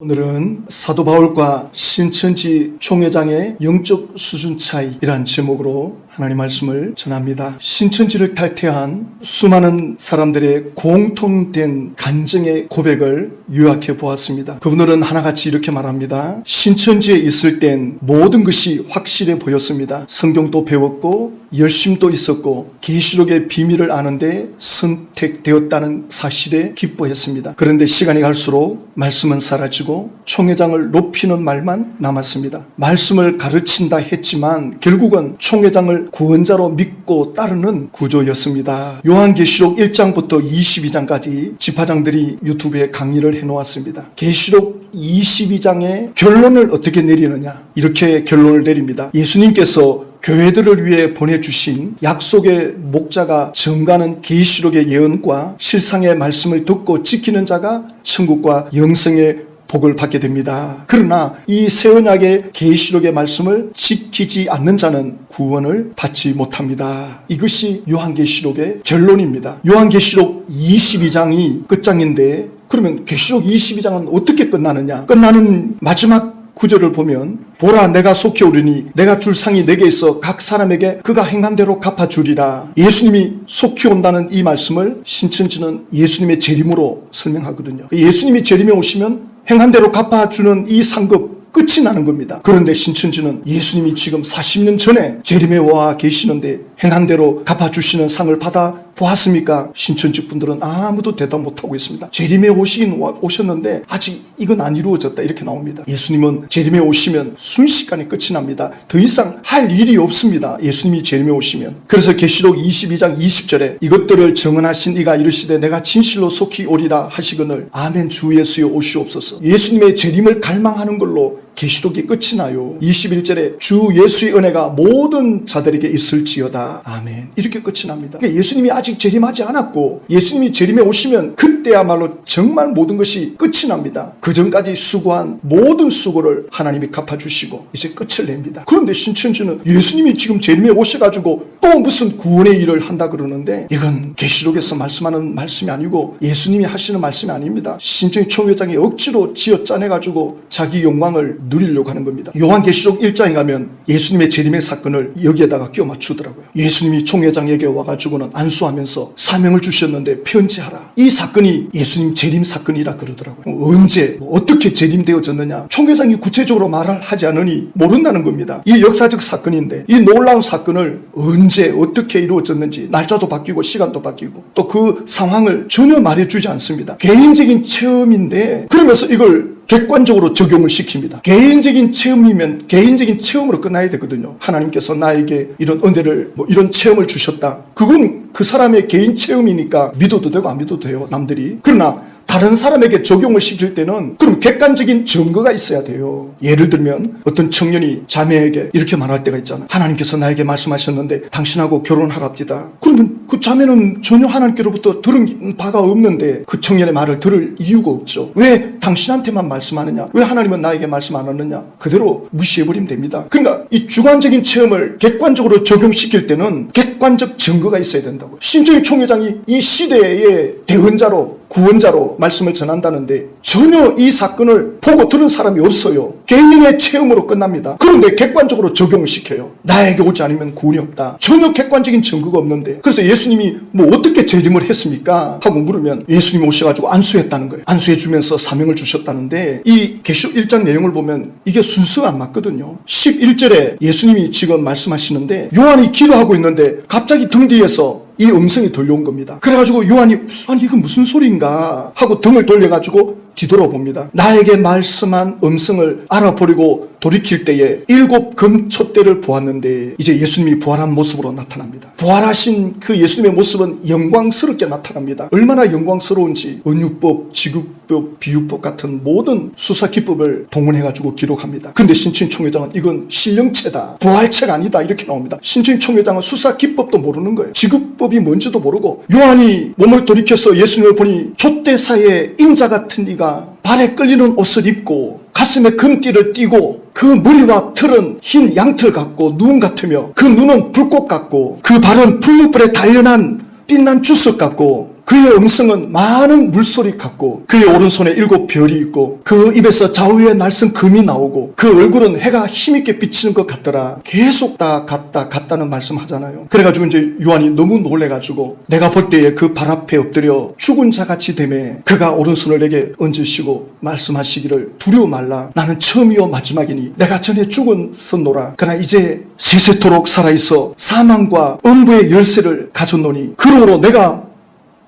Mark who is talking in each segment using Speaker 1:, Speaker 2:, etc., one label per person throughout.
Speaker 1: 오늘은 사도 바울과 신천지 총회장의 영적 수준 차이라는 제목으로 하나님 말씀을 전합니다. 신천지를 탈퇴한 수많은 사람들의 공통된 간증의 고백을 요약해 보았습니다. 그분들은 하나같이 이렇게 말합니다. 신천지에 있을 땐 모든 것이 확실해 보였습니다. 성경도 배웠고 열심도 있었고 계시록의 비밀을 아는데 선택되었다는 사실에 기뻐했습니다. 그런데 시간이 갈수록 말씀은 사라지고 총회장을 높이는 말만 남았습니다. 말씀을 가르친다 했지만 결국은 총회장을 구원자로 믿고 따르는 구조였습니다. 요한계시록 1장부터 22장까지 지파장들이 유튜브에 강의를 해놓았습니다. 계시록 22장의 결론을 어떻게 내리느냐, 이렇게 결론을 내립니다. 예수님께서 교회들을 위해 보내주신 약속의 목자가 증가하는 계시록의 예언과 실상의 말씀을 듣고 지키는 자가 천국과 영생의 복을 받게 됩니다. 그러나 이 새 언약의 계시록의 말씀을 지키지 않는 자는 구원을 받지 못합니다. 이것이 요한계시록의 결론입니다. 요한계시록 22장이 끝장인데 그러면 계시록 22장은 어떻게 끝나느냐? 끝나는 마지막 구절을 보면 보라 내가 속히 오르니 내가 줄 상이 내게 있어 각 사람에게 그가 행한 대로 갚아주리라. 예수님이 속히 온다는 이 말씀을 신천지는 예수님의 재림으로 설명하거든요. 예수님이 재림에 오시면 행한 대로 갚아주는 이 상급 끝이 나는 겁니다. 그런데 신천지는 예수님이 지금 40년 전에 재림에 와 계시는데 행한 대로 갚아주시는 상을 받아 보았습니까? 신천지 분들은 아무도 대답 못하고 있습니다. 재림에 오셨는데 아직 이건 안 이루어졌다 이렇게 나옵니다. 예수님은 재림에 오시면 순식간에 끝이 납니다. 더 이상 할 일이 없습니다. 예수님이 재림에 오시면. 그래서 계시록 22장 20절에 이것들을 정언하신 이가 이르시되 내가 진실로 속히 오리라 하시거늘 아멘 주 예수여 오시옵소서. 예수님의 재림을 갈망하는 걸로 계시록이 끝이 나요. 21절에 주 예수의 은혜가 모든 자들에게 있을지어다. 아멘. 이렇게 끝이 납니다. 그러니까 예수님이 아직 재림하지 않았고 예수님이 재림에 오시면 그때야말로 정말 모든 것이 끝이 납니다. 그 전까지 수고한 모든 수고를 하나님이 갚아주시고 이제 끝을 냅니다. 그런데 신천지는 예수님이 지금 재림에 오셔가지고 또 무슨 구원의 일을 한다 그러는데 이건 계시록에서 말씀하는 말씀이 아니고 예수님이 하시는 말씀이 아닙니다. 신천지 총회장이 억지로 지어짜내가지고 자기 영광을 누리려고 하는 겁니다. 요한계시록 1장에 가면 예수님의 재림의 사건을 여기에다가 끼워 맞추더라고요. 예수님이 총회장에게 와가지고는 안수하면서 사명을 주셨는데 편지하라. 이 사건이 예수님 재림 사건이라 그러더라고요. 언제 어떻게 재림되어졌느냐 총회장이 구체적으로 말을 하지 않으니 모른다는 겁니다. 이 역사적 사건인데 이 놀라운 사건을 언제 어떻게 이루어졌는지 날짜도 바뀌고 시간도 바뀌고 또 그 상황을 전혀 말해주지 않습니다. 개인적인 체험인데 그러면서 이걸 객관적으로 적용을 시킵니다. 개인적인 체험이면 개인적인 체험으로 끝나야 되거든요. 하나님께서 나에게 이런 은혜를 이런 체험을 주셨다. 그건 그 사람의 개인 체험이니까 믿어도 되고 안 믿어도 돼요. 남들이. 그러나 다른 사람에게 적용을 시킬 때는 그럼 객관적인 증거가 있어야 돼요. 예를 들면 어떤 청년이 자매에게 이렇게 말할 때가 있잖아요. 하나님께서 나에게 말씀하셨는데 당신하고 결혼하랍디다. 그러면 그 자매는 전혀 하나님께로부터 들은 바가 없는데 그 청년의 말을 들을 이유가 없죠. 왜 당신한테만 말씀하느냐? 왜 하나님은 나에게 말씀 안 하느냐? 그대로 무시해버리면 됩니다. 그러니까 이 주관적인 체험을 객관적으로 적용시킬 때는 객관적 증거가 있어야 된다고요. 신천지 총회장이 이 시대의 대언자로 구원자로 말씀을 전한다는데 전혀 이 사건을 보고 들은 사람이 없어요. 개인의 체험으로 끝납니다. 그런데 객관적으로 적용을 시켜요. 나에게 오지 않으면 구원이 없다. 전혀 객관적인 증거가 없는데 그래서 예수님이 어떻게 재림을 했습니까? 하고 물으면 예수님이 오셔가지고 안수했다는 거예요. 안수해주면서 사명을 주셨다는데 이 계시록 1장 내용을 보면 이게 순서가 안 맞거든요. 11절에 예수님이 지금 말씀하시는데 요한이 기도하고 있는데 갑자기 등 뒤에서 이 음성이 들려온 겁니다. 그래가지고 요한이 아니 이건 무슨 소리인가 하고 등을 돌려가지고 뒤돌아봅니다. 나에게 말씀한 음성을 알아버리고 돌이킬 때에 7 금촛대를 보았는데 이제 예수님이 부활한 모습으로 나타납니다. 부활하신 그 예수님의 모습은 영광스럽게 나타납니다. 얼마나 영광스러운지 은유법, 지급법, 비유법 같은 모든 수사기법을 동원해가지고 기록합니다. 근데 신천지 총회장은 이건 신령체다. 부활체가 아니다. 이렇게 나옵니다. 신천지 총회장은 수사기법도 모르는 거예요. 지급법이 뭔지도 모르고 요한이 몸을 돌이켜서 예수님을 보니 촛대사의 인자 같은 이가 발에 끌리는 옷을 입고 가슴에 금띠를 띠고 그 머리와 털은 흰 양털 같고 눈 같으며 그 눈은 불꽃 같고 그 발은 풀무불에 단련한 빛난 주석 같고 그의 음성은 많은 물소리 같고 그의 오른손에 7별이 있고 그 입에서 좌우에 날선 금이 나오고 그 얼굴은 해가 힘있게 비치는 것 같더라. 계속 다 같다는 말씀하잖아요. 그래가지고 이제 요한이 너무 놀래가지고 내가 볼 때에 그 발 앞에 엎드려 죽은 자같이 되매 그가 오른손을 내게 얹으시고 말씀하시기를 두려워 말라. 나는 처음이요 마지막이니 내가 전에 죽었었노라. 그러나 이제 세세토록 살아있어 사망과 음부의 열쇠를 가졌노니 그러므로 내가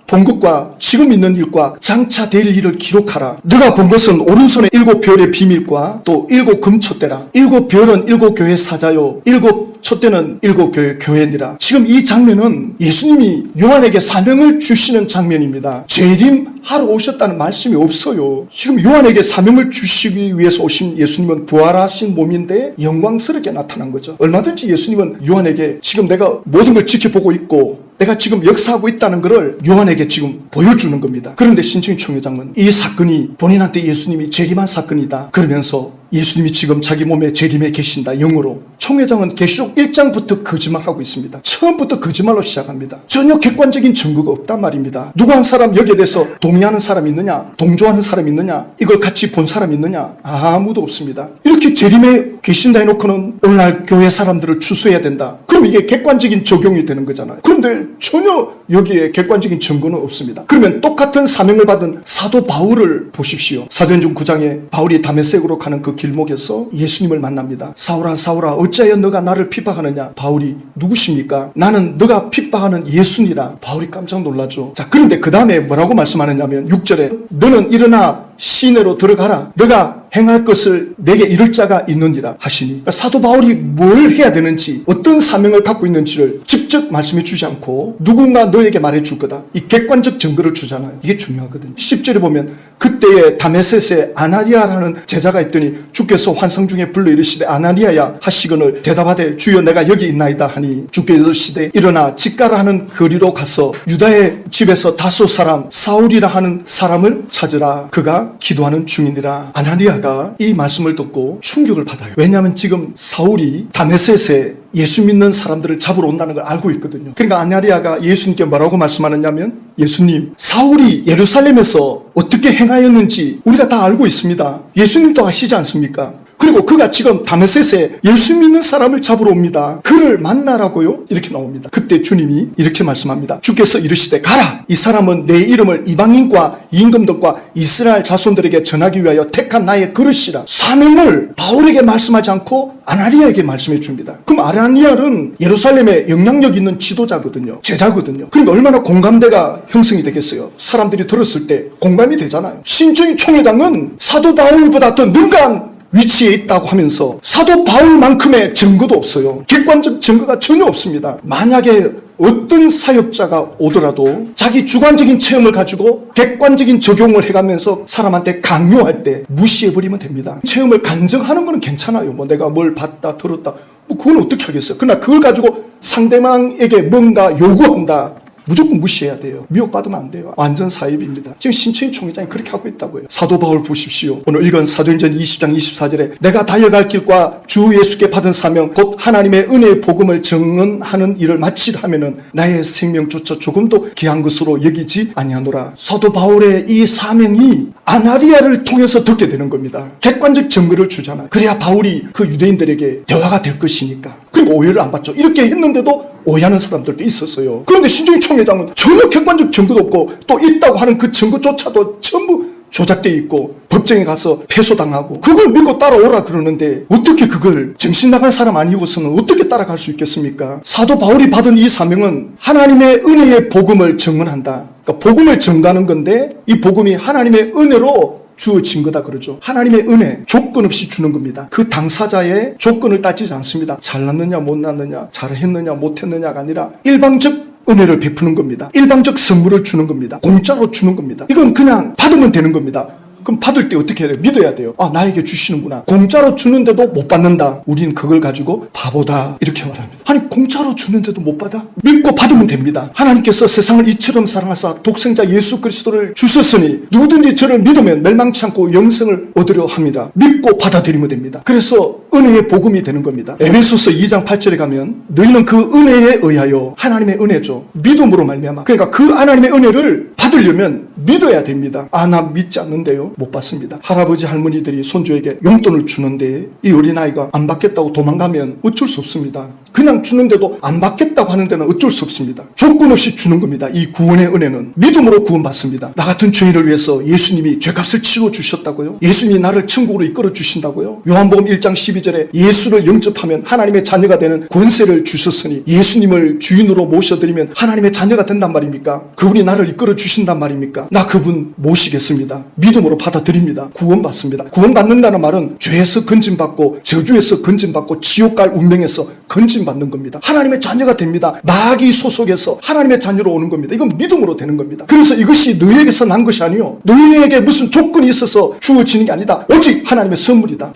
Speaker 1: 본 것과 지금 있는 일과 장차 될 일을 기록하라. 네가 본 것은 오른손에 7별의 비밀과 또 7금촛대라. 7별은 7교회 사자요 7촛대는 7교회니라. 지금 이 장면은 예수님이 요한에게 사명을 주시는 장면입니다. 재림하러 오셨다는 말씀이 없어요. 지금 요한에게 사명을 주시기 위해서 오신 예수님은 부활하신 몸인데 영광스럽게 나타난 거죠. 얼마든지 예수님은 요한에게 지금 내가 모든 걸 지켜보고 있고 내가 지금 역사하고 있다는 것을 요한에게 지금 보여주는 겁니다. 그런데 신청희 총회장은 이 사건이 본인한테 예수님이 재림한 사건이다 그러면서 예수님이 지금 자기 몸에 재림해 계신다 영으로. 총회장은 계시록 1장부터 거짓말하고 있습니다. 처음부터 거짓말로 시작합니다. 전혀 객관적인 증거가 없단 말입니다. 누구 한 사람 여기에 대해서 동의하는 사람이 있느냐, 동조하는 사람이 있느냐, 이걸 같이 본 사람이 있느냐, 아무도 없습니다. 이렇게 재림해 계신다 해놓고는 오늘날 교회 사람들을 추수해야 된다. 그럼 이게 객관적인 적용이 되는 거잖아요. 그런데 전혀 여기에 객관적인 증거는 없습니다. 그러면 똑같은 사명을 받은 사도 바울을 보십시오. 사도행전 9장에 바울이 다메섹으로 가는 그 길목에서 예수님을 만납니다. 사울아 사울아 어찌하여 너가 나를 핍박하느냐. 바울이 누구십니까? 나는 너가 핍박하는 예수니라. 바울이 깜짝 놀라죠. 자, 그런데 그 다음에 뭐라고 말씀하느냐면 6절에 너는 일어나 시내로 들어가라. 너가 행할 것을 내게 이를 자가 있느니라 하시니, 그러니까 사도 바울이 뭘 해야 되는지 어떤 사명을 갖고 있는지를 직접 말씀해 주지 않고 누군가 너에게 말해 줄 거다. 이 객관적 증거를 주잖아요. 이게 중요하거든요. 10절에 보면 그때에 다메섹에 아나니아라는 제자가 있더니 주께서 환상 중에 불러 이르시되 아나니아야 하시거늘 대답하되 주여 내가 여기 있나이다 하니 주께서 이르시되 일어나 직가라 하는 거리로 가서 유다의 집에서 다소 사람 사울이라 하는 사람을 찾으라. 그가 기도하는 중이니라. 아나니아가 이 말씀을 듣고 충격을 받아요. 왜냐하면 지금 사울이 다메섹에 예수 믿는 사람들을 잡으러 온다는 걸 알고 있거든요. 그러니까 아나니아가 예수님께 뭐라고 말씀하느냐면 예수님, 사울이 예루살렘에서 어떻게 행하였는지 우리가 다 알고 있습니다. 예수님도 아시지 않습니까? 그리고 그가 지금 다메섹에 예수 믿는 사람을 잡으러 옵니다. 그를 만나라고요? 이렇게 나옵니다. 그때 주님이 이렇게 말씀합니다. 주께서 이르시되 가라. 이 사람은 내 이름을 이방인과 임금들과 이스라엘 자손들에게 전하기 위하여 택한 나의 그릇이라. 사명을 바울에게 말씀하지 않고 아나니아에게 말씀해 줍니다. 그럼 아나니아는 예루살렘에 영향력 있는 지도자거든요. 제자거든요. 그러니까 얼마나 공감대가 형성이 되겠어요. 사람들이 들었을 때 공감이 되잖아요. 신청희 총회장은 사도 바울보다 더 능가한 위치에 있다고 하면서 사도 바울만큼의 증거도 없어요. 객관적 증거가 전혀 없습니다. 만약에 어떤 사역자가 오더라도 자기 주관적인 체험을 가지고 객관적인 적용을 해가면서 사람한테 강요할 때 무시해버리면 됩니다. 체험을 간증하는 거는 괜찮아요. 뭐 내가 뭘 봤다 들었다 뭐 그건 어떻게 하겠어요. 그러나 그걸 가지고 상대방에게 뭔가 요구한다, 무조건 무시해야 돼요. 미혹받으면 안 돼요. 완전 사입입니다. 지금 신청희 총회장이 그렇게 하고 있다고요. 사도 바울 보십시오. 오늘 읽은 사도행전 20장 24절에 내가 달려갈 길과 주 예수께 받은 사명 곧 하나님의 은혜의 복음을 증언하는 일을 마치려 하면은 나의 생명조차 조금도 귀한 것으로 여기지 아니하노라. 사도 바울의 이 사명이 아나니아를 통해서 듣게 되는 겁니다. 객관적 증거를 주잖아요. 그래야 바울이 그 유대인들에게 대화가 될 것이니까. 그리고 오해를 안 받죠. 이렇게 했는데도 오해하는 사람들도 있었어요. 그런데 신청희 총회장은 전혀 객관적 증거도 없고 또 있다고 하는 그 증거조차도 전부 조작되어 있고 법정에 가서 패소당하고 그걸 믿고 따라오라 그러는데 어떻게 그걸 정신 나간 사람 아니고서는 어떻게 따라갈 수 있겠습니까? 사도 바울이 받은 이 사명은 하나님의 은혜의 복음을 증언한다. 그러니까 복음을 전가하는 건데 이 복음이 하나님의 은혜로 주어진 거다 그러죠. 하나님의 은혜 조건 없이 주는 겁니다. 그 당사자의 조건을 따지지 않습니다. 잘났느냐 못났느냐 잘했느냐 못했느냐가 아니라 일방적 은혜를 베푸는 겁니다. 일방적 선물을 주는 겁니다. 공짜로 주는 겁니다. 이건 그냥 받으면 되는 겁니다. 그럼 받을 때 어떻게 해야 돼요? 믿어야 돼요. 아, 나에게 주시는구나. 공짜로 주는데도 못 받는다. 우리는 그걸 가지고 바보다 이렇게 말합니다. 아니, 공짜로 주는데도 못 받아? 믿고 받으면 됩니다. 하나님께서 세상을 이처럼 사랑하사 독생자 예수 그리스도를 주셨으니 누구든지 저를 믿으면 멸망치 않고 영생을 얻으려 합니다. 믿고 받아들이면 됩니다. 그래서 은혜의 복음이 되는 겁니다. 에베소서 2장 8절에 가면 너희는 그 은혜에 의하여, 하나님의 은혜죠, 믿음으로 말미암아. 그러니까 그 하나님의 은혜를 받으려면 믿어야 됩니다. 아, 나 믿지 않는데요? 못 받습니다. 할아버지 할머니들이 손주에게 용돈을 주는데 이 어린아이가 안 받겠다고 도망가면 어쩔 수 없습니다. 그냥 주는데도 안 받겠다고 하는 데는 어쩔 수 없습니다. 조건 없이 주는 겁니다. 이 구원의 은혜는 믿음으로 구원받습니다. 나 같은 죄인을 위해서 예수님이 죄값을 치러 주셨다고요? 예수님이 나를 천국으로 이끌어 주신다고요? 요한복음 1장 12절에 예수를 영접하면 하나님의 자녀가 되는 권세를 주셨으니 예수님을 주인으로 모셔드리면 하나님의 자녀가 된단 말입니까? 그분이 나를 이끌어 주신단 말입니까? 나 그분 모시겠습니다. 믿음으로 받아들입니다. 구원받습니다. 구원받는다는 말은 죄에서 건진받고 저주에서 건진받고 지옥 갈 운명에서 건진받는 겁니다. 하나님의 자녀가 됩니다. 마귀 소속에서 하나님의 자녀로 오는 겁니다. 이건 믿음으로 되는 겁니다. 그래서 이것이 너희에게서 난 것이 아니요, 너희에게 무슨 조건이 있어서 주어지는 게 아니다. 오직 하나님의 선물이다.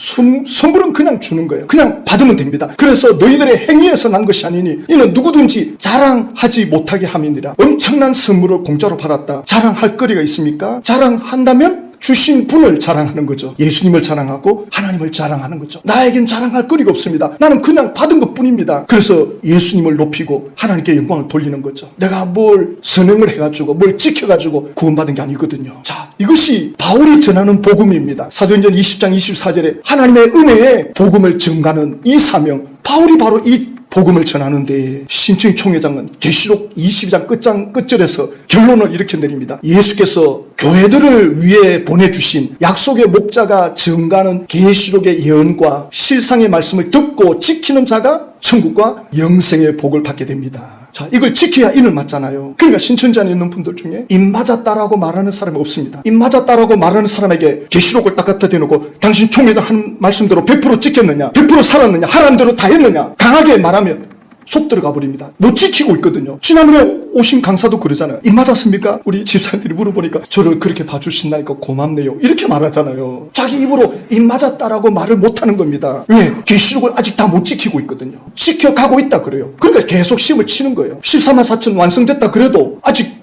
Speaker 1: 선물은 그냥 주는 거예요. 그냥 받으면 됩니다. 그래서 너희들의 행위에서 난 것이 아니니 이는 누구든지 자랑하지 못하게 함이니라. 엄청난 선물을 공짜로 받았다. 자랑할 거리가 있습니까? 자랑한다면 주신 분을 자랑하는 거죠. 예수님을 자랑하고 하나님을 자랑하는 거죠. 나에겐 자랑할 거리가 없습니다. 나는 그냥 받은 것뿐입니다. 그래서 예수님을 높이고 하나님께 영광을 돌리는 거죠. 내가 뭘 선행을 해가지고 뭘 지켜가지고 구원받은 게 아니거든요. 자, 이것이 바울이 전하는 복음입니다. 사도행전 20장 24절에 하나님의 은혜에 복음을 전가는 이 사명, 바울이 바로 이 복음을 전하는데, 신청 총회장은 계시록 22장 끝절에서 결론을 이렇게 내립니다. 예수께서 교회들을 위해 보내주신 약속의 목자가 전가하는 계시록의 예언과 실상의 말씀을 듣고 지키는 자가 천국과 영생의 복을 받게 됩니다. 자, 이걸 지켜야 인을 맞잖아요. 그러니까 신천지 안에 있는 분들 중에 입 맞았다라고 말하는 사람이 없습니다. 입 맞았다라고 말하는 사람에게 계시록을 딱 갖다 대놓고 당신 총회장 한 말씀대로 100% 지켰느냐, 100% 살았느냐, 하라는 대로 다 했느냐, 강하게 말하면 속 들어가 버립니다. 못 지키고 있거든요. 지난번에 오신 강사도 그러잖아요. 입 맞았습니까? 우리 집사님들이 물어보니까 저를 그렇게 봐주신다니까 고맙네요. 이렇게 말하잖아요. 자기 입으로 입 맞았다라고 말을 못하는 겁니다. 왜? 계시록을 아직 다 못 지키고 있거든요. 지켜가고 있다 그래요. 그러니까 계속 시험을 치는 거예요. 14만 4천 완성됐다 그래도 아직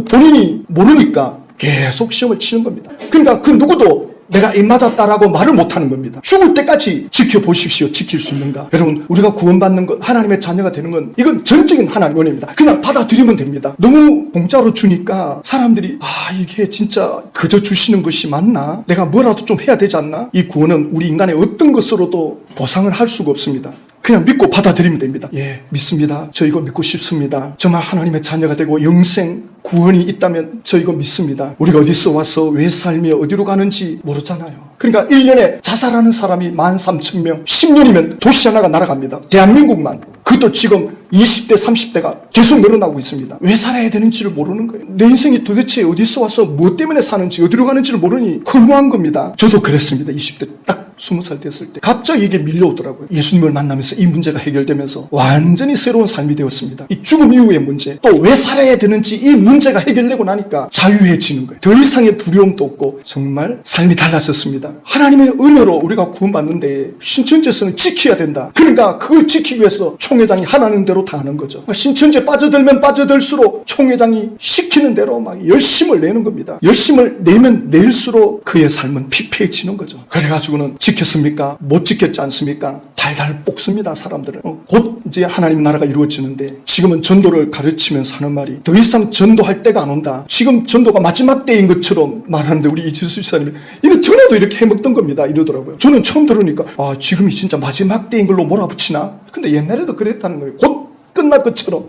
Speaker 1: 본인이 모르니까 계속 시험을 치는 겁니다. 그러니까 그 누구도 내가 입 맞았다라고 말을 못하는 겁니다. 죽을 때까지 지켜보십시오. 지킬 수 있는가? 여러분, 우리가 구원받는 것, 하나님의 자녀가 되는 건 이건 전적인 하나님의 은혜입니다. 그냥 받아들이면 됩니다. 너무 공짜로 주니까 사람들이 이게 진짜 그저 주시는 것이 맞나? 내가 뭐라도 좀 해야 되지 않나? 이 구원은 우리 인간의 어떤 것으로도 보상을 할 수가 없습니다. 그냥 믿고 받아들이면 됩니다. 예, 믿습니다. 저 이거 믿고 싶습니다. 정말 하나님의 자녀가 되고 영생, 구원이 있다면 저 이거 믿습니다. 우리가 어디서 와서 왜 살며 어디로 가는지 모르잖아요. 그러니까 1년에 자살하는 사람이 13,000명, 10년이면 도시 하나가 날아갑니다. 대한민국만. 그것도 지금 20대, 30대가 계속 늘어나고 있습니다. 왜 살아야 되는지를 모르는 거예요. 내 인생이 도대체 어디서 와서 무엇 때문에 사는지, 어디로 가는지를 모르니 허무한 겁니다. 저도 그랬습니다. 20대 딱 20살 됐을 때 갑자기 이게 밀려오더라고요. 예수님을 만나면서 이 문제가 해결되면서 완전히 새로운 삶이 되었습니다. 이 죽음 이후의 문제, 또 왜 살아야 되는지 이 문제가 해결되고 나니까 자유해지는 거예요. 더 이상의 두려움도 없고 정말 삶이 달라졌습니다. 하나님의 은혜로 우리가 구원받는데 신천지에서는 지켜야 된다. 그러니까 그걸 지키기 위해서 총회장이 하라는 대로 다 하는 거죠. 신천지에 빠져들면 빠져들수록 총회장이 시키는 대로 막 열심을 내는 겁니다. 열심을 내면 낼수록 그의 삶은 피폐해지는 거죠. 그래가지고는 지켰습니까? 못 지켰지 않습니까? 달달 볶습니다, 사람들을. 곧 이제 하나님 나라가 이루어지는데 지금은 전도를 가르치면서 하는 말이 더 이상 전도할 때가 안 온다. 지금 전도가 마지막 때인 것처럼 말하는데 우리 이지수 지사님이 이거 전에도 이렇게 해먹던 겁니다. 이러더라고요. 저는 처음 들으니까 지금이 진짜 마지막 때인 걸로 몰아붙이나? 근데 옛날에도 그랬다는 거예요. 곧 끝날 것처럼.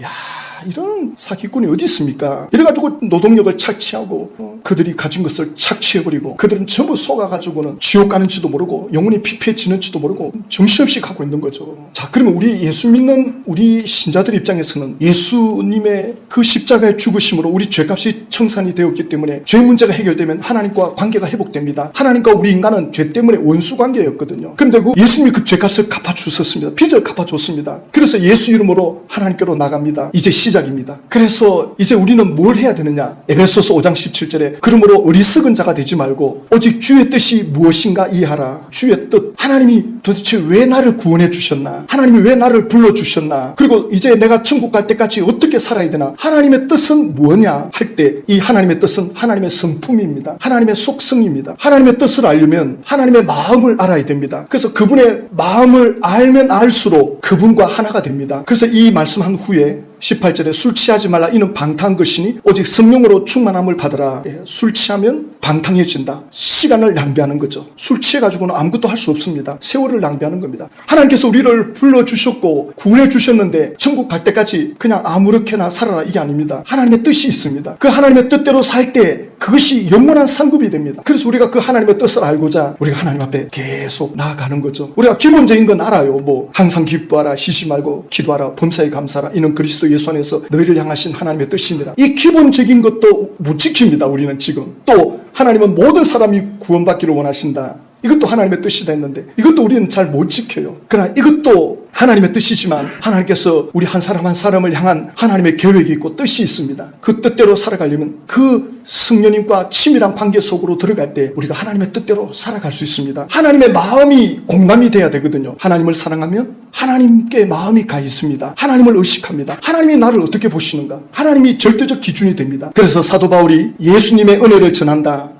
Speaker 1: 이런 사기꾼이 어디 있습니까? 이래가지고 노동력을 착취하고 그들이 가진 것을 착취해버리고 그들은 전부 속아가지고는 지옥 가는지도 모르고 영혼이 피폐해지는지도 모르고 정신없이 가고 있는 거죠. 자, 그러면 우리 예수 믿는 우리 신자들 입장에서는 예수님의 그 십자가의 죽으심으로 우리 죄값이 청산이 되었기 때문에 죄 문제가 해결되면 하나님과 관계가 회복됩니다. 하나님과 우리 인간은 죄 때문에 원수 관계였거든요. 그런데 그 예수님이 그 죄값을 갚아주셨습니다. 빚을 갚아줬습니다. 그래서 예수 이름으로 하나님께로 나갑니다. 이제 시작 시작입니다. 그래서 이제 우리는 뭘 해야 되느냐? 에베소서 5장 17절에 그러므로 어리석은 자가 되지 말고 오직 주의 뜻이 무엇인가 이해하라. 주의 뜻, 하나님이 도대체 왜 나를 구원해 주셨나? 하나님이 왜 나를 불러주셨나? 그리고 이제 내가 천국 갈 때까지 어떻게 살아야 되나? 하나님의 뜻은 뭐냐? 할 때 이 하나님의 뜻은 하나님의 성품입니다. 하나님의 속성입니다. 하나님의 뜻을 알려면 하나님의 마음을 알아야 됩니다. 그래서 그분의 마음을 알면 알수록 그분과 하나가 됩니다. 그래서 이 말씀한 후에 18절에 술 취하지 말라 이는 방탕한 것이니 오직 성령으로 충만함을 받으라. 술 취하면 방탕해진다. 시간을 낭비하는 거죠. 술 취해가지고는 아무것도 할 수 없습니다. 세월을 낭비하는 겁니다. 하나님께서 우리를 불러주셨고 구원해 주셨는데 천국 갈 때까지 그냥 아무렇게나 살아라 이게 아닙니다. 하나님의 뜻이 있습니다. 그 하나님의 뜻대로 살 때 그것이 영원한 상급이 됩니다. 그래서 우리가 그 하나님의 뜻을 알고자 우리가 하나님 앞에 계속 나아가는 거죠. 우리가 기본적인 건 알아요. 뭐 항상 기뻐하라, 쉬지 말고 기도하라, 범사에 감사하라. 이는 그리스도 예수 안에서 너희를 향하신 하나님의 뜻이니라. 이 기본적인 것도 못 지킵니다. 우리는 지금. 또 하나님은 모든 사람이 구원받기를 원하신다. 이것도 하나님의 뜻이다 했는데 이것도 우리는 잘 못 지켜요. 그러나 이것도 하나님의 뜻이지만 하나님께서 우리 한 사람 한 사람을 향한 하나님의 계획이 있고 뜻이 있습니다. 그 뜻대로 살아가려면 그 성령님과 친밀한 관계 속으로 들어갈 때 우리가 하나님의 뜻대로 살아갈 수 있습니다. 하나님의 마음이 공감이 돼야 되거든요. 하나님을 사랑하면 하나님께 마음이 가 있습니다. 하나님을 의식합니다. 하나님이 나를 어떻게 보시는가? 하나님이 절대적 기준이 됩니다. 그래서 사도 바울이 예수님의 은혜를 전한다,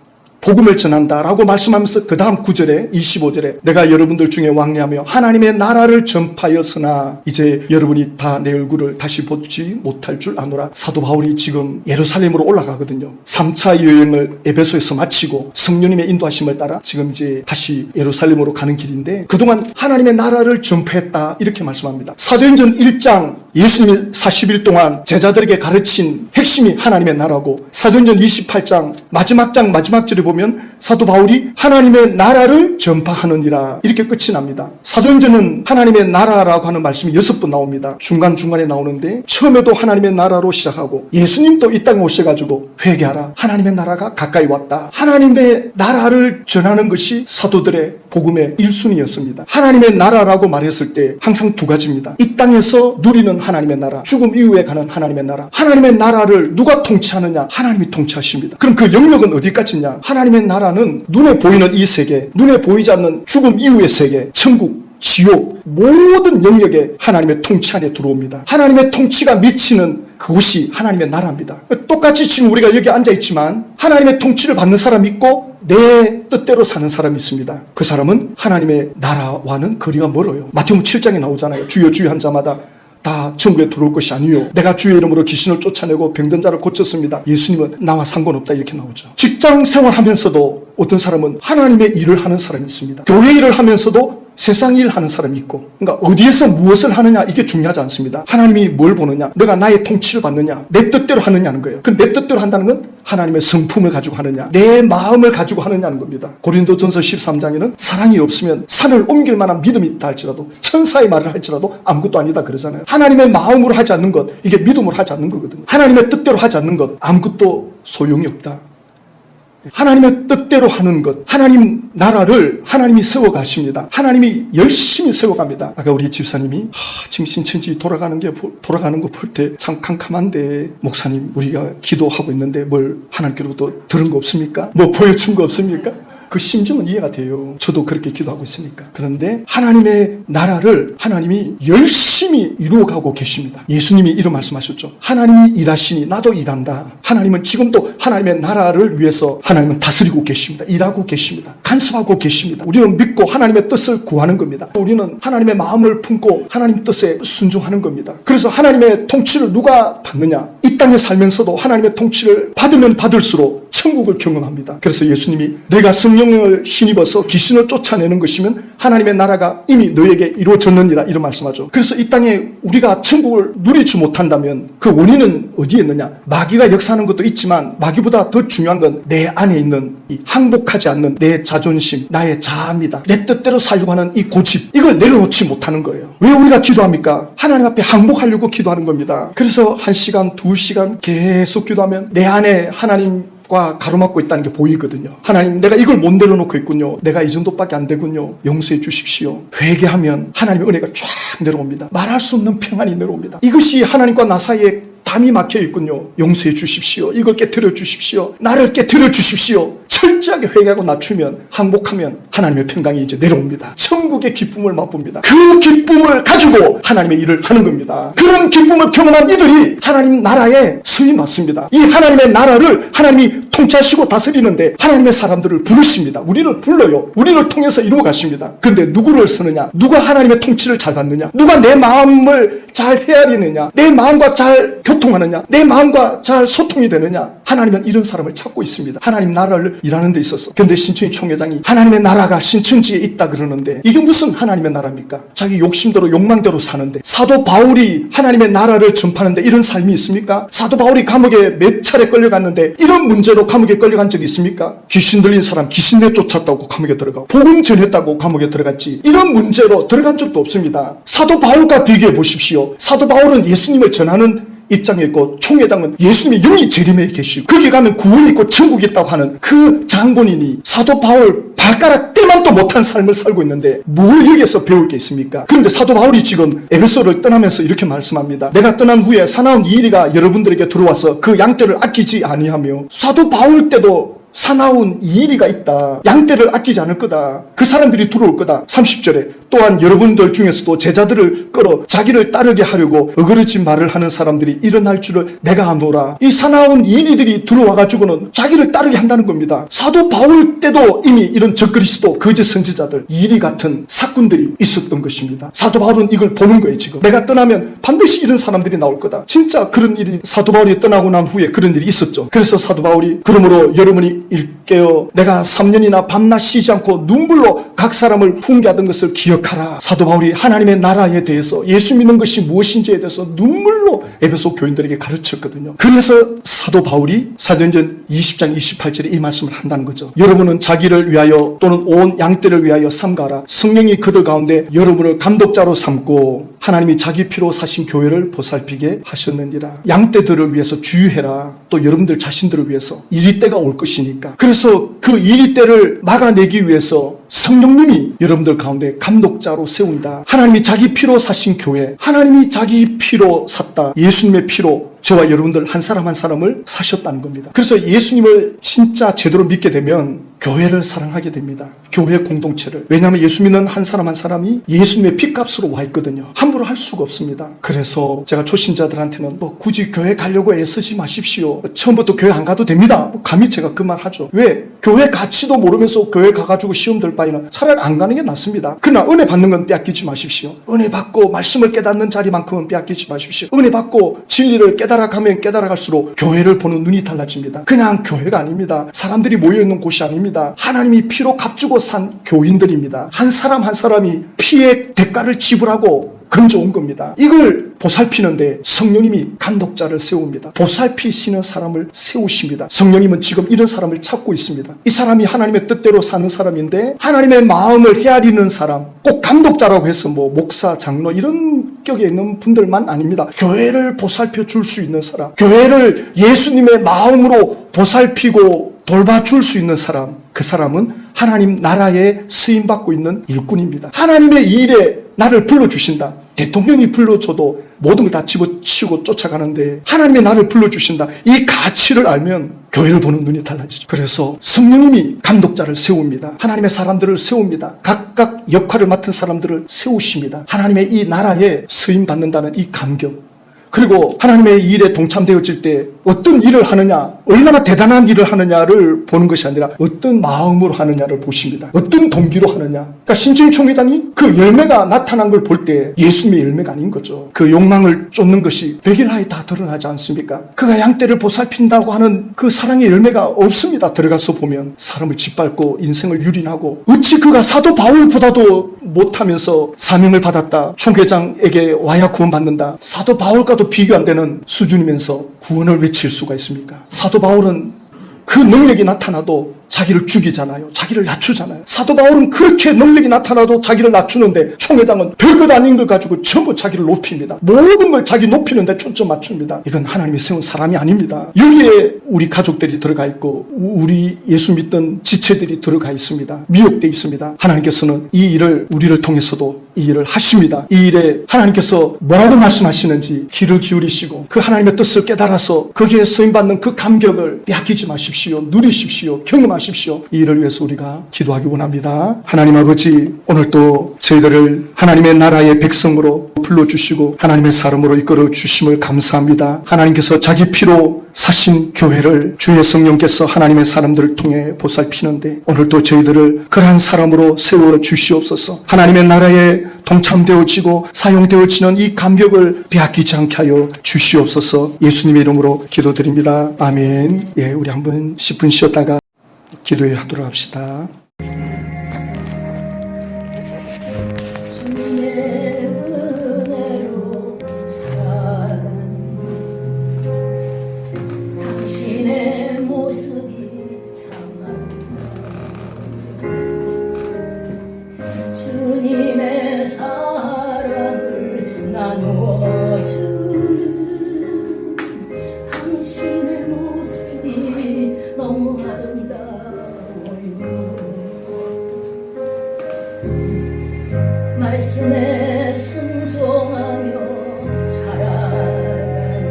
Speaker 1: 복음을 전한다라고 말씀하면서 그 다음 9절에 25절에 내가 여러분들 중에 왕래하며 하나님의 나라를 전파하였으나 이제 여러분이 다 내 얼굴을 다시 보지 못할 줄 아노라. 사도 바울이 지금 예루살렘으로 올라가거든요. 3차 여행을 에베소에서 마치고 성령님의 인도하심을 따라 지금 이제 다시 예루살렘으로 가는 길인데 그동안 하나님의 나라를 전파했다 이렇게 말씀합니다. 사도행전 1장 예수님이 40일 동안 제자들에게 가르친 핵심이 하나님의 나라고 사도행전 28장 마지막 장 마지막 절에 보면 사도 바울이 하나님의 나라를 전파하느니라 이렇게 끝이 납니다. 사도행전은 하나님의 나라라고 하는 말씀이 6번 나옵니다. 중간중간에 나오는데 처음에도 하나님의 나라로 시작하고 예수님도 이 땅에 오셔가지고 회개하라. 하나님의 나라가 가까이 왔다. 하나님의 나라를 전하는 것이 사도들의 복음의 1순위였습니다. 하나님의 나라라고 말했을 때 항상 두 가지입니다. 이 땅에서 누리는 하나님의 나라, 죽음 이후에 가는 하나님의 나라. 하나님의 나라를 누가 통치하느냐? 하나님이 통치하십니다. 그럼 그 영역은 어디까지냐? 하나님의 나라는 눈에 보이는 이 세계, 눈에 보이지 않는 죽음 이후의 세계, 천국, 지옥, 모든 영역에 하나님의 통치 안에 들어옵니다. 하나님의 통치가 미치는 그곳이 하나님의 나라입니다. 똑같이 지금 우리가 여기 앉아있지만 하나님의 통치를 받는 사람이 있고 내 뜻대로 사는 사람이 있습니다. 그 사람은 하나님의 나라와는 거리가 멀어요. 마태복음 7장에 나오잖아요. 주여 주여 한 자마다 다 천국에 들어올 것이 아니요 내가 주의 이름으로 귀신을 쫓아내고 병든 자를 고쳤습니다. 예수님은 나와 상관없다 이렇게 나오죠. 직장 생활하면서도 어떤 사람은 하나님의 일을 하는 사람이 있습니다. 교회 일을 하면서도 세상 일 하는 사람이 있고, 그러니까 어디에서 무엇을 하느냐 이게 중요하지 않습니다. 하나님이 뭘 보느냐, 내가 나의 통치를 받느냐, 내 뜻대로 하느냐는 거예요. 그 내 뜻대로 한다는 건 하나님의 성품을 가지고 하느냐, 내 마음을 가지고 하느냐는 겁니다. 고린도전서 13장에는 사랑이 없으면 산을 옮길 만한 믿음이 있다 할지라도, 천사의 말을 할지라도 아무것도 아니다 그러잖아요. 하나님의 마음으로 하지 않는 것, 이게 믿음으로 하지 않는 거거든요. 하나님의 뜻대로 하지 않는 것, 아무것도 소용이 없다. 하나님의 뜻대로 하는 것, 하나님 나라를 하나님이 세워가십니다. 하나님이 열심히 세워갑니다. 아까 우리 집사님이 지금 신천지 돌아가는 거 볼 때 참 캄캄한데 목사님 우리가 기도하고 있는데 뭘 하나님께로부터 들은 거 없습니까? 뭐 보여준 거 없습니까? 그 심정은 이해가 돼요. 저도 그렇게 기도하고 있으니까. 그런데 하나님의 나라를 하나님이 열심히 이루어가고 계십니다. 예수님이 이런 말씀하셨죠. 하나님이 일하시니 나도 일한다. 하나님은 지금도 하나님의 나라를 위해서 하나님은 다스리고 계십니다. 일하고 계십니다. 간섭하고 계십니다. 우리는 믿고 하나님의 뜻을 구하는 겁니다. 우리는 하나님의 마음을 품고 하나님 뜻에 순종하는 겁니다. 그래서 하나님의 통치를 누가 받느냐? 이 땅에 살면서도 하나님의 통치를 받으면 받을수록 천국을 경험합니다. 그래서 예수님이 내가 성령을 힘입어서 귀신을 쫓아내는 것이면 하나님의 나라가 이미 너에게 이루어졌느니라 이런 말씀하죠. 그래서 이 땅에 우리가 천국을 누리지 못한다면 그 원인은 어디에 있느냐? 마귀가 역사하는 것도 있지만 마귀보다 더 중요한 건 내 안에 있는 이 항복하지 않는 내 자존심, 나의 자아입니다. 내 뜻대로 살려고 하는 이 고집, 이걸 내려놓지 못하는 거예요. 왜 우리가 기도합니까? 하나님 앞에 항복하려고 기도하는 겁니다. 그래서 1시간, 2시간 계속 기도하면 내 안에 하나님과 가로막고 있다는 게 보이거든요. 하나님, 내가 이걸 못 내려놓고 있군요. 내가 이 정도밖에 안 되군요. 용서해 주십시오. 회개하면 하나님의 은혜가 쫙 내려옵니다. 말할 수 없는 평안이 내려옵니다. 이것이 하나님과 나 사이에 다 담이 막혀 있군요. 용서해 주십시오. 이걸 깨트려 주십시오. 나를 깨트려 주십시오. 철저하게 회개하고 낮추면, 항복하면 하나님의 평강이 이제 내려옵니다. 천국의 기쁨을 맛봅니다. 그 기쁨을 가지고 하나님의 일을 하는 겁니다. 그런 기쁨을 경험한 이들이 하나님 나라에 수임 맞습니다. 이 하나님의 나라를 하나님이 통치하시고 다스리는데 하나님의 사람들을 부르십니다. 우리를 불러요. 우리를 통해서 이루어 가십니다. 근데 누구를 쓰느냐? 누가 하나님의 통치를 잘 받느냐? 누가 내 마음을 잘 헤아리느냐? 내 마음과 잘 교통하느냐? 내 마음과 잘 소통이 되느냐? 하나님은 이런 사람을 찾고 있습니다. 하나님 나라를 일하는 데 있어서. 근데 신천지 총회장이 하나님의 나라가 신천지에 있다 그러는데 이게 무슨 하나님의 나라입니까? 자기 욕심대로 욕망대로 사는데, 사도 바울이 하나님의 나라를 전파하는데 이런 삶이 있습니까? 사도 바울이 감옥에 몇 차례 끌려갔는데 이런 문제로 감옥에 끌려간 적이 있습니까? 귀신 들린 사람 귀신 내쫓았다고 감옥에 들어가고, 복음 전했다고 감옥에 들어갔지, 이런 문제로 들어간 적도 없습니다. 사도 바울과 비교해 보십시오. 사도 바울은 예수님을 전하는 입장에 있고, 총회장은 예수님이 영이 재림에 계시고 거기 가면 구원이 있고 천국이 있다고 하는 그 장본인이 사도 바울 발가락 떼만도 못한 삶을 살고 있는데 뭘 여기에서 배울 게 있습니까? 그런데 사도 바울이 지금 에베소를 떠나면서 이렇게 말씀합니다. 내가 떠난 후에 사나운 이리가 여러분들에게 들어와서 그 양떼를 아끼지 아니하며, 사도 바울 때도 사나운 이리가 있다. 양떼를 아끼지 않을 거다. 그 사람들이 들어올 거다. 30절에 또한 여러분들 중에서도 제자들을 끌어 자기를 따르게 하려고 어그러진 말을 하는 사람들이 일어날 줄을 내가 아노라. 이 사나운 이리들이 들어와가지고는 자기를 따르게 한다는 겁니다. 사도 바울 때도 이미 이런 적그리스도 거짓 선지자들, 이리 같은 사꾼들이 있었던 것입니다. 사도 바울은 이걸 보는 거예요. 지금 내가 떠나면 반드시 이런 사람들이 나올 거다. 진짜 그런 일이 사도 바울이 떠나고 난 후에 그런 일이 있었죠. 그래서 사도 바울이 그러므로 여러분이 일깨어 내가 3년이나 밤낮 쉬지 않고 눈물로 각 사람을 훈계하던 것을 기억하라. 사도 바울이 하나님의 나라에 대해서, 예수 믿는 것이 무엇인지에 대해서 눈물로 에베소 교인들에게 가르쳤거든요. 그래서 사도 바울이 사도행전 20장 28절에 이 말씀을 한다는 거죠. 여러분은 자기를 위하여 또는 온 양떼를 위하여 삼가라. 성령이 그들 가운데 여러분을 감독자로 삼고 하나님이 자기 피로 사신 교회를 보살피게 하셨느니라. 양떼들을 위해서 주의해라. 또 여러분들 자신들을 위해서 이리 때가 올 것이니까. 그래서 그 이리 때를 막아내기 위해서 성령님이 여러분들 가운데 감독자로 세운다. 하나님이 자기 피로 사신 교회, 하나님이 자기 피로 샀다. 예수님의 피로 저와 여러분들 한 사람 한 사람을 사셨다는 겁니다. 그래서 예수님을 진짜 제대로 믿게 되면 교회를 사랑하게 됩니다. 교회 공동체를. 왜냐하면 예수 믿는 한 사람 한 사람이 예수님의 피값으로 와 있거든요. 함부로 할 수가 없습니다. 그래서 제가 초신자들한테는 굳이 교회 가려고 애쓰지 마십시오. 처음부터 교회 안 가도 됩니다. 감히 제가 그 말 하죠. 왜? 교회 가치도 모르면서 교회 가가지고 시험 들 바에는 차라리 안 가는 게 낫습니다. 그러나 은혜 받는 건 빼앗기지 마십시오. 은혜 받고 말씀을 깨닫는 자리만큼은 빼앗기지 마십시오. 은혜 받고 진리를 깨달아가면 깨달아갈수록 교회를 보는 눈이 달라집니다. 그냥 교회가 아닙니다. 사람들이 모여있는 곳이 아닙니다. 하나님이 피로 값주고 산 교인들입니다. 한 사람 한 사람이 피의 대가를 지불하고 건져온 겁니다. 이걸 보살피는데 성령님이 감독자를 세웁니다. 보살피시는 사람을 세우십니다. 성령님은 지금 이런 사람을 찾고 있습니다. 이 사람이 하나님의 뜻대로 사는 사람인데 하나님의 마음을 헤아리는 사람, 꼭 감독자라고 해서 목사, 장로 이런 격에 있는 분들만 아닙니다. 교회를 보살펴 줄 수 있는 사람, 교회를 예수님의 마음으로 보살피고 돌봐줄 수 있는 사람, 그 사람은 하나님 나라에 쓰임받고 있는 일꾼입니다. 하나님의 일에 나를 불러주신다. 대통령이 불러줘도 모든 걸 다 집어치우고 쫓아가는데 하나님의 나를 불러주신다. 이 가치를 알면 교회를 보는 눈이 달라지죠. 그래서 성령님이 감독자를 세웁니다. 하나님의 사람들을 세웁니다. 각각 역할을 맡은 사람들을 세우십니다. 하나님의 이 나라에 쓰임받는다는 이 감격, 그리고 하나님의 일에 동참되어질 때 어떤 일을 하느냐, 얼마나 대단한 일을 하느냐를 보는 것이 아니라 어떤 마음으로 하느냐를 보십니다. 어떤 동기로 하느냐. 그러니까 신천지 총회장이 그 열매가 나타난 걸 볼 때 예수님의 열매가 아닌 거죠. 그 욕망을 쫓는 것이 백일하에 다 드러나지 않습니까? 그가 양떼를 보살핀다고 하는 그 사랑의 열매가 없습니다. 들어가서 보면 사람을 짓밟고 인생을 유린하고, 어찌 그가 사도 바울보다도 못하면서 사명을 받았다, 총회장에게 와야 구원받는다, 사도 바울과도 비교 안 되는 수준이면서 구원을 외칠 수가 있습니까? 사도 바울은 그 능력이 나타나도 자기를 죽이잖아요. 자기를 낮추잖아요. 사도 바울은 그렇게 능력이 나타나도 자기를 낮추는데 총회장은 별것 아닌 걸 가지고 전부 자기를 높입니다. 모든 걸 자기 높이는데 초점 맞춥니다. 이건 하나님이 세운 사람이 아닙니다. 여기에 우리 가족들이 들어가 있고 우리 예수 믿던 지체들이 들어가 있습니다. 미혹되어 있습니다. 하나님께서는 이 일을 우리를 통해서도 이 일을 하십니다. 이 일에 하나님께서 뭐라고 말씀하시는지 귀를 기울이시고 그 하나님의 뜻을 깨달아서 거기에 쓰임받는 그 감격을 빼앗기지 마십시오. 누리십시오. 경험하십시오. 이 일을 위해서 우리가 기도하기 원합니다. 하나님 아버지, 오늘 또 저희들을 하나님의 나라의 백성으로 불러주시고 하나님의 사람으로 이끌어 주심을 감사합니다. 하나님께서 자기 피로 사신 교회를 주의 성령께서 하나님의 사람들을 통해 보살피는데 오늘도 저희들을 그러한 사람으로 세워 주시옵소서. 하나님의 나라에 동참되어지고 사용되어지는 이 감격을 빼앗기지 않게 하여 주시옵소서. 예수님의 이름으로 기도드립니다. 아멘. 예, 우리 한번 10분 쉬었다가 기도해 하도록 합시다.
Speaker 2: 주님의 사랑을 나누어주는 당신의 모습이 너무 아름다워요. 말씀에 순종하며 살아가는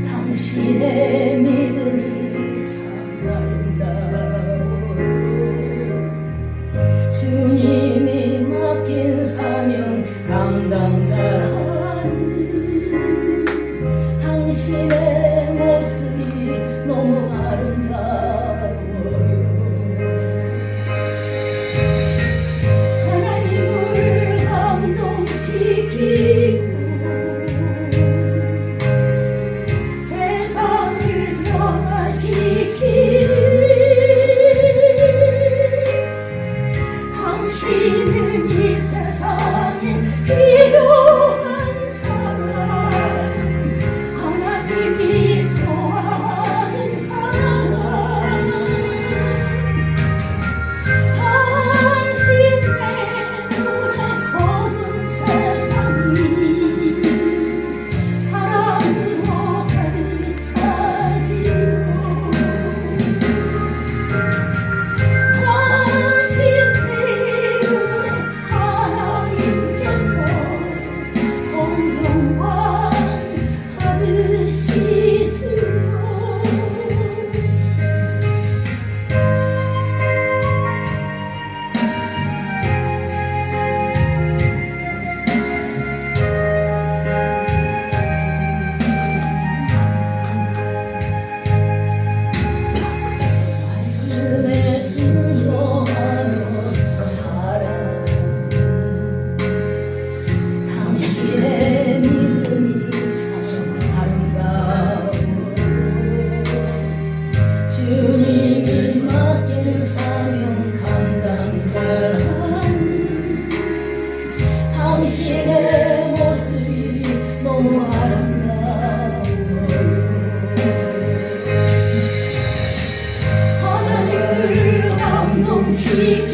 Speaker 2: 당신의 믿음이 참 아름다워요. 주님이 맡긴 사명 감당자라는 당신의 모습이 너무 아름다워요. 하나님을 감동시키고 세상을 변화시키는 당신은 이 세상에 필요한 사람, 하나님이 좋아하는 사람, 당신 때문에 어두운 세상이 사랑으로 가득 차지요. 말씀에 순종하며 살아가는 당신의 믿음이 참 아름다워. 주님이 맡긴 사명 감당자라는 당신의 모습이 너무 아름다워요. 하나님을 감동시키고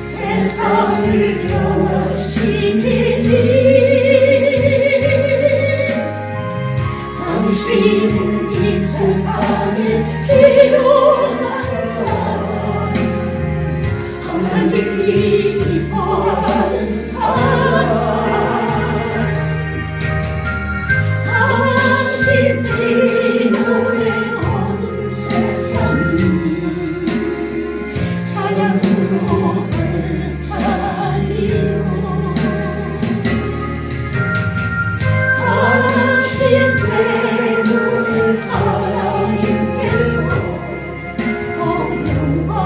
Speaker 2: 세상을 변화시키니 당신은 이 세상에 필요한 사람, 하나님이 기뻐하는 사람, 당신 때문에 어두운 세상이 찬양으로 가득 차지요. 당신 때문에 하나님께서 동영광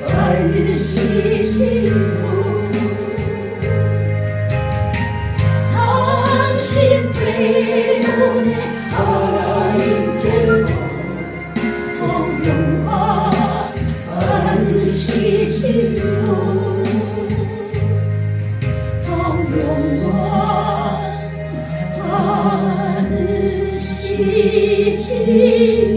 Speaker 2: 받으시지요. 당신 때문에 하나님께서 동영광 받으시지요. 동영광 받으시지요.